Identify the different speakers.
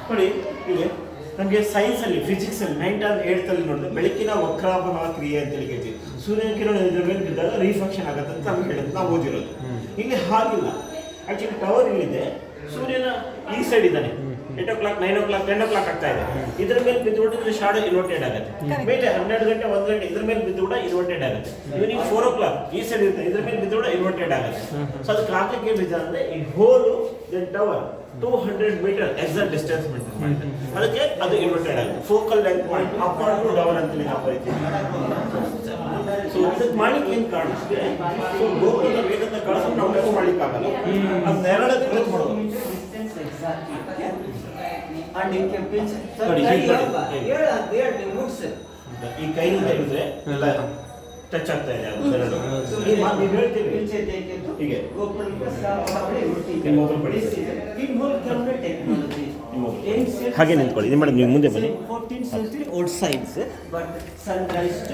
Speaker 1: ನೋಡಿ ಇಲ್ಲಿ ನಮಗೆ ಸೈನ್ಸಲ್ಲಿ ಫಿಸಿಕ್ಸಲ್ಲಿ 9th and 8th ಅಲ್ಲಿ ನೋಡಿದ್ರೆ ಬೆಳಕಿನ ವಕ್ರಾಭವ ಕ್ರಿಯೆ ಅಂತ ಹೇಳ್ತೀವಿ. ಸೂರ್ಯನ ಕಿರಣ ಇದ್ರ ಮೇಲೆ ಬಿದ್ದಾಗ ರಿಫ್ಲೆಕ್ಷನ್ ಆಗುತ್ತೆ ಅಂತ ನಮ್ಗೆ ಹೇಳೋದು, ನಾವು ಓದಿರೋದು. ಇಲ್ಲಿ ಹಾಗಿಲ್ಲ. ಆಕ್ಚುಲಿ ಟವರ್ ಇಲ್ಲಿದೆ, ಸೂರ್ಯನ ಈ ಸೈಡ್ ಇದ್ದಾನೆ, 8 o'clock 9 o'clock 10 o'clock ಆಗ್ತಾ ಇದೆ. ಇದ್ರ ಮೇಲೆ ಬಿದ್ದುಬಿಟ್ಟು ಶಾಡೋ ಇನ್ವರ್ಟೆಡ್ ಆಗುತ್ತೆ. ಮೇಲೆ 12 ಗಂಟೆ 1 ಗಂಟೆ ಇದ್ರ ಮೇಲೆ ಬಿದ್ದು ಕೂಡ ಇನ್ವರ್ಟೆಡ್ ಆಗುತ್ತೆ. ಈವ್ನಿಂಗ್ 4 o'clock ಈ ಸೈಡ್ ಇರುತ್ತೆ, ಇದ್ರ ಮೇಲೆ ಬಿದ್ದು ಕೂಡ ಇನ್ವರ್ಟೆಡ್ ಆಗುತ್ತೆ. ಸೊ ಅದಕ್ಕೆ ಹಾಕಕ್ಕೆ ಏನ್ ರೀಸನ್ ಅಂದ್ರೆ ಈ hole tower 200 metre exact distance maintain ಅದಕ್ಕೆ ಅದು ಇನ್ವರ್ಟೆಡ್ ಆಗುತ್ತೆ. Focal length point up to down ಅಂತ ನಾವು ಬರೀತೀವಿ. ಸೊ ಇದಕ್ಕೆ ಮಾಡ್ಲಿಕ್ಕೆ ಏನು ಕಾರಣ ಅಂದ್ರೆ ಸೊ ಗೋಪುರದ ವೇಗದ ಕಳಿಸೋದು ನಾವು ಲೆಕ್ಕ ಮಾಡ್ಲಿಕ್ಕೆ ಆಗಲ್ಲ, ಅದು ನೆರಳ ತಿರುಗಿ ಮಾಡೋದು. ಈ ಕೈಯಿಂದ ಹಿಡಿದ್ರೆ ಎಲ್ಲ ಟಚ್ ಆಗ್ತಾ ಇದೆ ಅದು ಬೆರಳು. ನೀವು ಹೇಳ್ತೀವಿ ಹೀಗೆ ಹಾಗೆ ನಿಂತ್ಕೊಳ್ಳಿ. ಇದು ಮಾಡಿ ನೀವು ಮುಂದೆ ಬನ್ನಿ.
Speaker 2: 14th century old science, but sunrise to